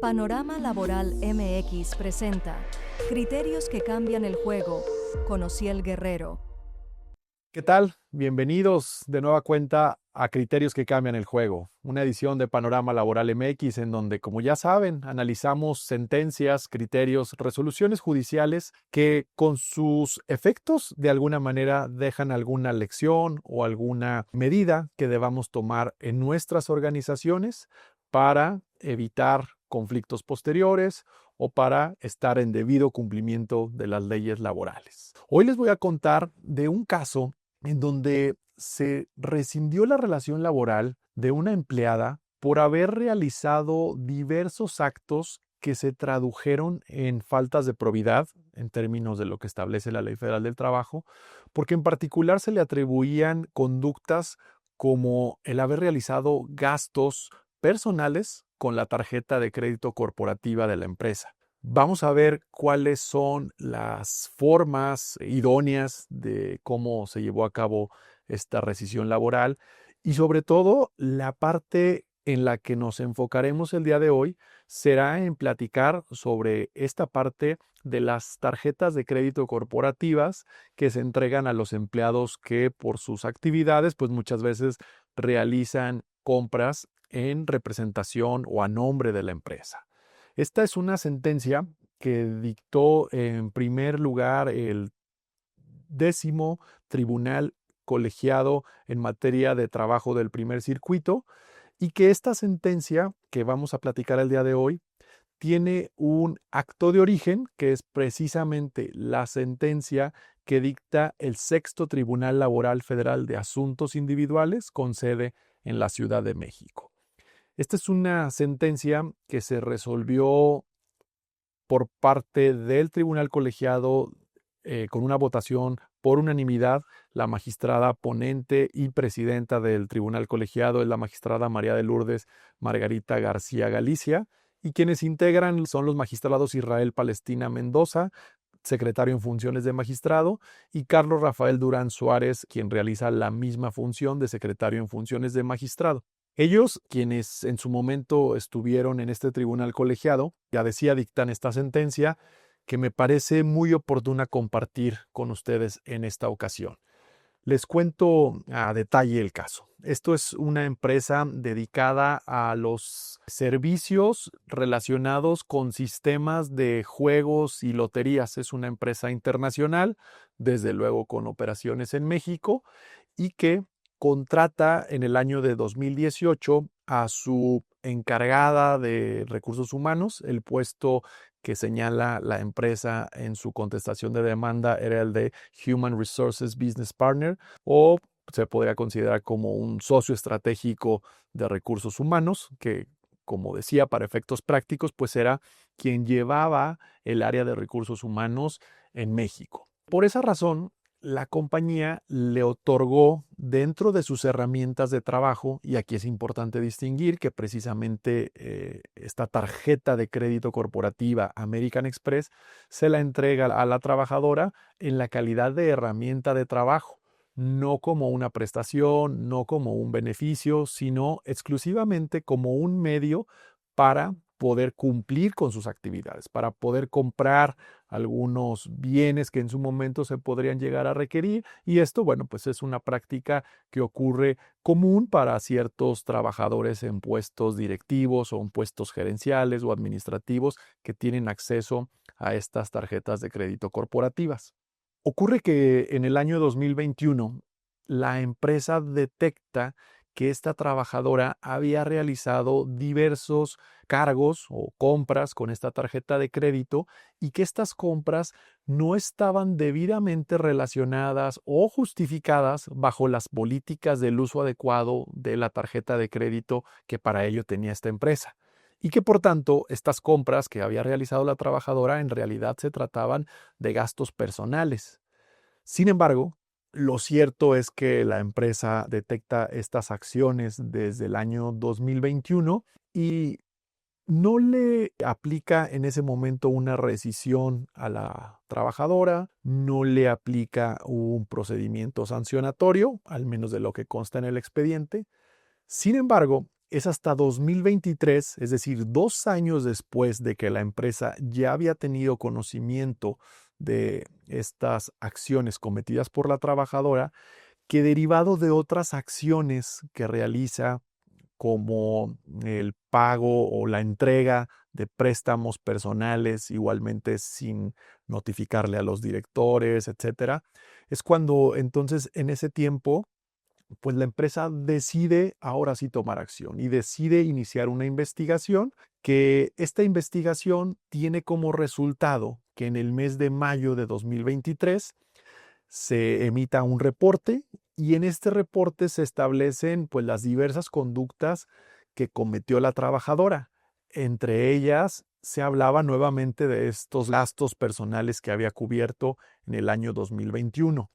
Panorama Laboral MX presenta Criterios que cambian el juego, con Ociel Guerrero. ¿Qué tal? Bienvenidos de nueva cuenta a Criterios que cambian el juego, una edición de Panorama Laboral MX en donde, como ya saben, analizamos sentencias, criterios, resoluciones judiciales que con sus efectos de alguna manera dejan alguna lección o alguna medida que debamos tomar en nuestras organizaciones para evitar conflictos posteriores o para estar en debido cumplimiento de las leyes laborales. Hoy les voy a contar de un caso en donde se rescindió la relación laboral de una empleada por haber realizado diversos actos que se tradujeron en faltas de probidad en términos de lo que establece la Ley Federal del Trabajo, porque en particular se le atribuían conductas como el haber realizado gastos personales con la tarjeta de crédito corporativa de la empresa. Vamos a ver cuáles son las formas idóneas de cómo se llevó a cabo esta rescisión laboral y sobre todo la parte en la que nos enfocaremos el día de hoy será en platicar sobre esta parte de las tarjetas de crédito corporativas que se entregan a los empleados que por sus actividades pues muchas veces realizan compras en representación o a nombre de la empresa. Esta es una sentencia que dictó en primer lugar el 10º Tribunal Colegiado en materia de trabajo del primer circuito y que esta sentencia que vamos a platicar el día de hoy tiene un acto de origen que es precisamente la sentencia que dicta el 6º Tribunal Laboral Federal de Asuntos Individuales con sede en la Ciudad de México. Esta es una sentencia que se resolvió por parte del Tribunal Colegiado con una votación por unanimidad. La magistrada ponente y presidenta del Tribunal Colegiado es la magistrada María de Lourdes Margarita García Galicia y quienes integran son los magistrados Israel Palestina Mendoza, secretario en funciones de magistrado, y Carlos Rafael Durán Suárez, quien realiza la misma función de secretario en funciones de magistrado. Ellos, quienes en su momento estuvieron en este tribunal colegiado, ya decía, dictan esta sentencia que me parece muy oportuna compartir con ustedes en esta ocasión. Les cuento a detalle el caso. Esto es una empresa dedicada a los servicios relacionados con sistemas de juegos y loterías. Es una empresa internacional, desde luego con operaciones en México, y que contrata en el año de 2018 a su encargada de recursos humanos. El puesto que señala la empresa en su contestación de demanda era el de Human Resources Business Partner, o se podría considerar como un socio estratégico de recursos humanos, que, como decía, para efectos prácticos, pues era quien llevaba el área de recursos humanos en México. Por esa razón, la compañía le otorgó dentro de sus herramientas de trabajo, y aquí es importante distinguir que precisamente esta tarjeta de crédito corporativa American Express se la entrega a la trabajadora en la calidad de herramienta de trabajo, no como una prestación, no como un beneficio, sino exclusivamente como un medio para poder cumplir con sus actividades, para poder comprar algunos bienes que en su momento se podrían llegar a requerir, y esto, bueno, pues es una práctica que ocurre común para ciertos trabajadores en puestos directivos o en puestos gerenciales o administrativos que tienen acceso a estas tarjetas de crédito corporativas. Ocurre que en el año 2021 la empresa detecta que esta trabajadora había realizado diversos cargos o compras con esta tarjeta de crédito y que estas compras no estaban debidamente relacionadas o justificadas bajo las políticas del uso adecuado de la tarjeta de crédito que para ello tenía esta empresa. Y que por tanto estas compras que había realizado la trabajadora en realidad se trataban de gastos personales. Sin embargo, lo cierto es que la empresa detecta estas acciones desde el año 2021 y no le aplica en ese momento una rescisión a la trabajadora, no le aplica un procedimiento sancionatorio, al menos de lo que consta en el expediente. Sin embargo, es hasta 2023, es decir, 2 años después de que la empresa ya había tenido conocimiento de estas acciones cometidas por la trabajadora, que derivado de otras acciones que realiza, como el pago o la entrega de préstamos personales, igualmente sin notificarle a los directores, etcétera, es cuando entonces en ese tiempo pues la empresa decide ahora sí tomar acción y decide iniciar una investigación, que esta investigación tiene como resultado que en el mes de mayo de 2023 se emita un reporte, y en este reporte se establecen pues las diversas conductas que cometió la trabajadora. Entre ellas se hablaba nuevamente de estos gastos personales que había cubierto en el año 2021.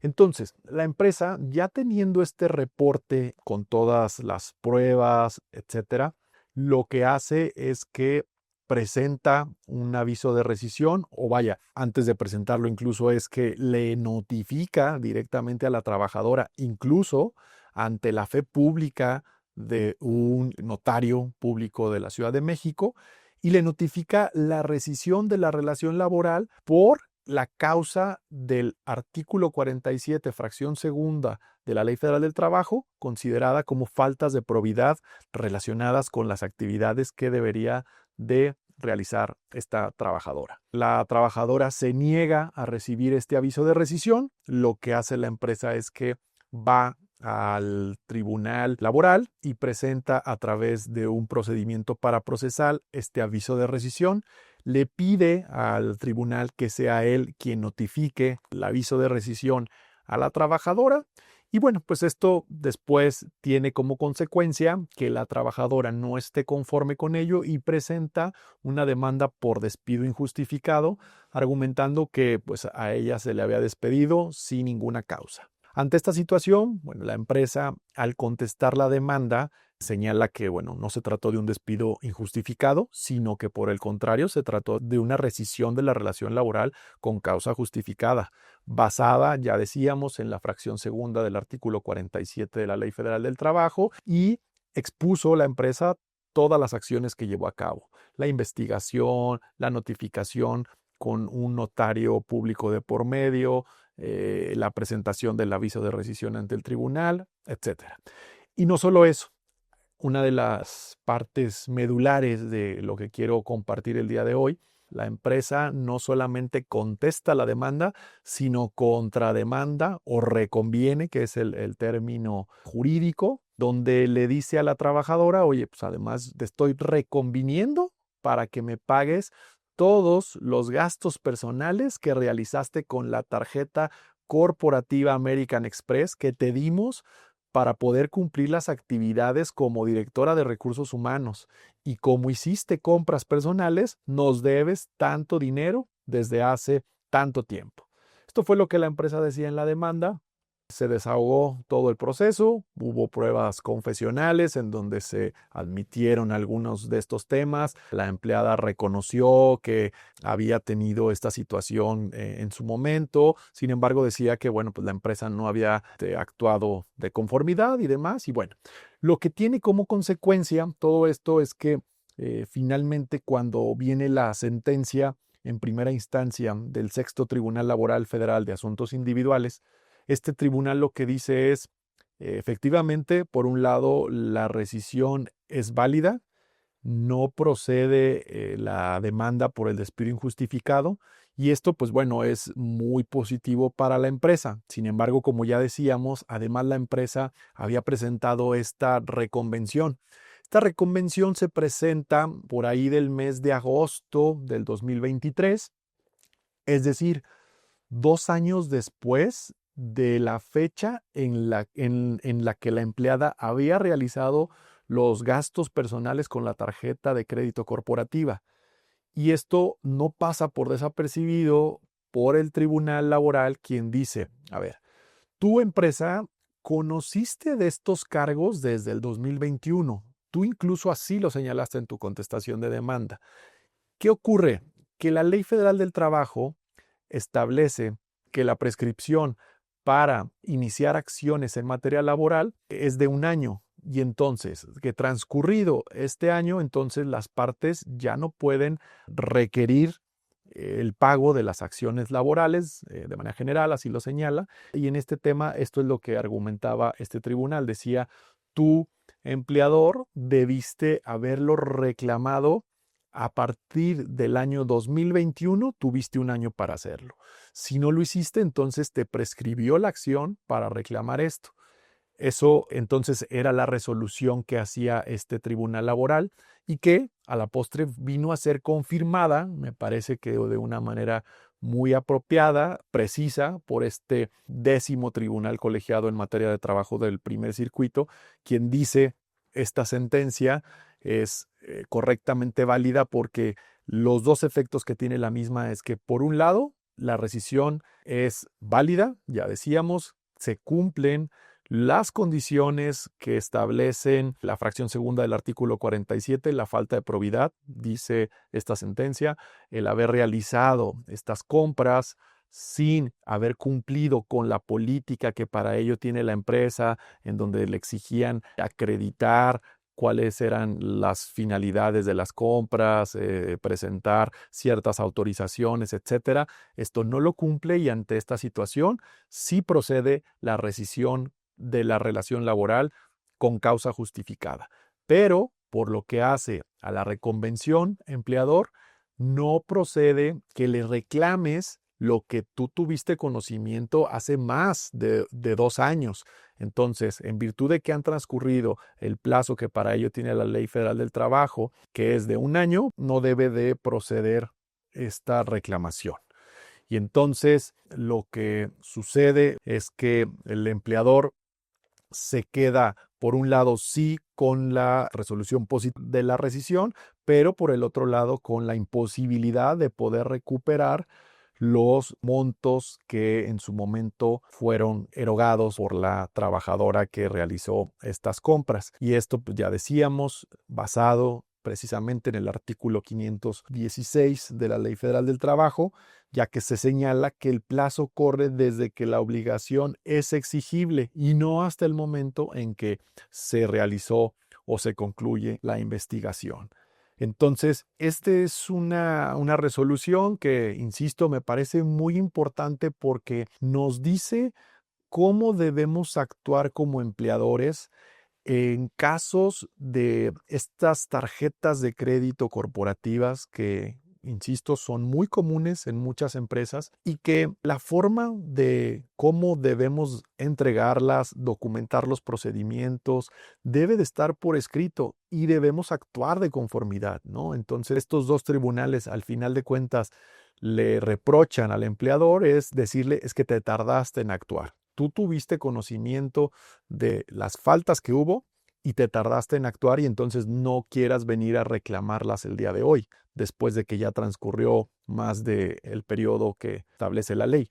Entonces, la empresa, ya teniendo este reporte con todas las pruebas, etcétera, lo que hace es que presenta un aviso de rescisión, o vaya, antes de presentarlo incluso es que le notifica directamente a la trabajadora, incluso ante la fe pública de un notario público de la Ciudad de México, y le notifica la rescisión de la relación laboral por la causa del artículo 47, fracción segunda de la Ley Federal del Trabajo, considerada como faltas de probidad relacionadas con las actividades que debería de realizar esta trabajadora. La trabajadora se niega a recibir este aviso de rescisión. Lo que hace la empresa es que va al tribunal laboral y presenta a través de un procedimiento paraprocesal este aviso de rescisión. Le pide al tribunal que sea él quien notifique el aviso de rescisión a la trabajadora. Y bueno, pues esto después tiene como consecuencia que la trabajadora no esté conforme con ello y presenta una demanda por despido injustificado, argumentando que pues a ella se le había despedido sin ninguna causa. Ante esta situación, bueno, la empresa, al contestar la demanda, señala que, bueno, no se trató de un despido injustificado, sino que por el contrario se trató de una rescisión de la relación laboral con causa justificada, basada, ya decíamos, en la fracción segunda del artículo 47 de la Ley Federal del Trabajo, y expuso la empresa todas las acciones que llevó a cabo: la investigación, la notificación con un notario público de por medio, la presentación del aviso de rescisión ante el tribunal, etcétera. Y no solo eso, una de las partes medulares de lo que quiero compartir el día de hoy: la empresa no solamente contesta la demanda, sino contrademanda o reconviene, que es el término jurídico, donde le dice a la trabajadora: oye, pues además te estoy reconviniendo para que me pagues todos los gastos personales que realizaste con la tarjeta corporativa American Express que te dimos para poder cumplir las actividades como directora de recursos humanos. Y como hiciste compras personales, nos debes tanto dinero desde hace tanto tiempo. Esto fue lo que la empresa decía en la demanda. Se desahogó todo el proceso, hubo pruebas confesionales en donde se admitieron algunos de estos temas. La empleada reconoció que había tenido esta situación en su momento. Sin embargo, decía que, bueno, pues la empresa no había actuado de conformidad y demás. Y bueno, lo que tiene como consecuencia todo esto es que finalmente, cuando viene la sentencia en primera instancia del Sexto Tribunal Laboral Federal de Asuntos Individuales, este tribunal lo que dice es, efectivamente, por un lado, la rescisión es válida, no procede la demanda por el despido injustificado, y esto, pues bueno, es muy positivo para la empresa. Sin embargo, como ya decíamos, además la empresa había presentado esta reconvención. Esta reconvención se presenta por ahí del mes de agosto del 2023, es decir, 2 años después de la fecha en la que la empleada había realizado los gastos personales con la tarjeta de crédito corporativa. Y esto no pasa por desapercibido por el tribunal laboral, quien dice: a ver, tu empresa conociste de estos cargos desde el 2021. Tú incluso así lo señalaste en tu contestación de demanda. ¿Qué ocurre? Que la Ley Federal del Trabajo establece que la prescripción para iniciar acciones en materia laboral es de 1 año. Y entonces, que transcurrido este año, entonces las partes ya no pueden requerir el pago de las acciones laborales, de manera general, así lo señala. Y en este tema, esto es lo que argumentaba este tribunal. Decía, tú, empleador, debiste haberlo reclamado a partir del año 2021, tuviste un año para hacerlo. Si no lo hiciste, entonces te prescribió la acción para reclamar esto. Eso entonces era la resolución que hacía este tribunal laboral y que a la postre vino a ser confirmada, me parece que de una manera muy apropiada, precisa, por este 10º tribunal colegiado en materia de trabajo del primer circuito, quien dice esta sentencia es correctamente válida porque los dos efectos que tiene la misma es que, por un lado, la rescisión es válida, ya decíamos, se cumplen las condiciones que establecen la fracción segunda del artículo 47, la falta de probidad, dice esta sentencia, el haber realizado estas compras sin haber cumplido con la política que para ello tiene la empresa, en donde le exigían acreditar cuáles eran las finalidades de las compras, presentar ciertas autorizaciones, etcétera. Esto no lo cumple y ante esta situación sí procede la rescisión de la relación laboral con causa justificada. Pero por lo que hace a la reconvención, empleador, no procede que le reclames lo que tú tuviste conocimiento hace más de 2 años. Entonces, en virtud de que han transcurrido el plazo que para ello tiene la Ley Federal del Trabajo, que es de 1 año, no debe de proceder esta reclamación. Y entonces lo que sucede es que el empleador se queda, por un lado, sí con la resolución positiva de la rescisión, pero por el otro lado con la imposibilidad de poder recuperar los montos que en su momento fueron erogados por la trabajadora que realizó estas compras. Y esto, pues, ya decíamos, basado precisamente en el artículo 516 de la Ley Federal del Trabajo, ya que se señala que el plazo corre desde que la obligación es exigible y no hasta el momento en que se realizó o se concluye la investigación. Entonces, esta es una resolución que, insisto, me parece muy importante porque nos dice cómo debemos actuar como empleadores en casos de estas tarjetas de crédito corporativas que, insisto, son muy comunes en muchas empresas y que la forma de cómo debemos entregarlas, documentar los procedimientos, debe de estar por escrito y debemos actuar de conformidad, ¿no? Entonces, estos dos tribunales, al final de cuentas, le reprochan al empleador es decirle, es que te tardaste en actuar. Tú tuviste conocimiento de las faltas que hubo y te tardaste en actuar y entonces no quieras venir a reclamarlas el día de hoy, después de que ya transcurrió más del periodo que establece la ley.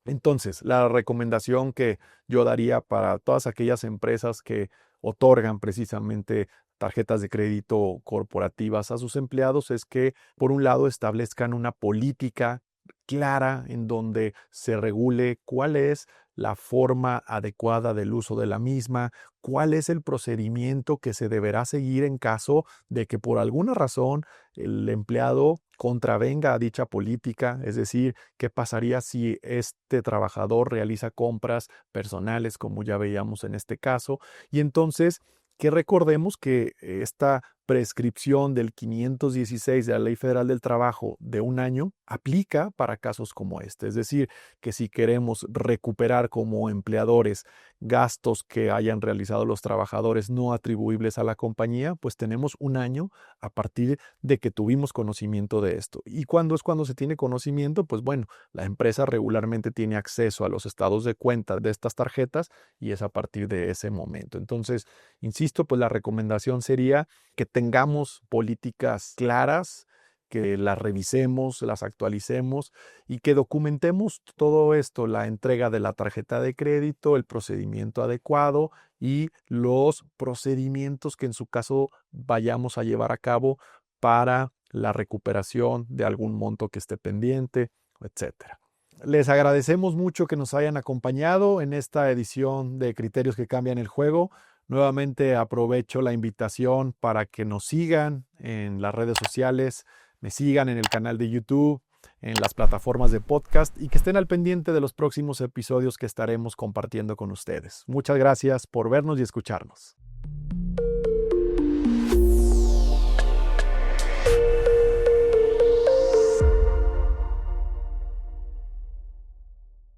Entonces, la recomendación que yo daría para todas aquellas empresas que otorgan precisamente tarjetas de crédito corporativas a sus empleados es que, por un lado, establezcan una política clara en donde se regule cuál es la forma adecuada del uso de la misma, cuál es el procedimiento que se deberá seguir en caso de que por alguna razón el empleado contravenga a dicha política, es decir, qué pasaría si este trabajador realiza compras personales, como ya veíamos en este caso, y entonces que recordemos que esta prescripción del 516 de la Ley Federal del Trabajo de 1 año aplica para casos como este. Es decir, que si queremos recuperar como empleadores gastos que hayan realizado los trabajadores no atribuibles a la compañía, pues tenemos 1 año a partir de que tuvimos conocimiento de esto. ¿Y cuándo es cuando se tiene conocimiento? Pues bueno, la empresa regularmente tiene acceso a los estados de cuenta de estas tarjetas y es a partir de ese momento. Entonces, insisto, pues la recomendación sería que tengamos políticas claras, que las revisemos, las actualicemos y que documentemos todo esto, la entrega de la tarjeta de crédito, el procedimiento adecuado y los procedimientos que en su caso vayamos a llevar a cabo para la recuperación de algún monto que esté pendiente, etcétera. Les agradecemos mucho que nos hayan acompañado en esta edición de Criterios que Cambian el Juego. Nuevamente aprovecho la invitación para que nos sigan en las redes sociales, me sigan en el canal de YouTube, en las plataformas de podcast y que estén al pendiente de los próximos episodios que estaremos compartiendo con ustedes. Muchas gracias por vernos y escucharnos.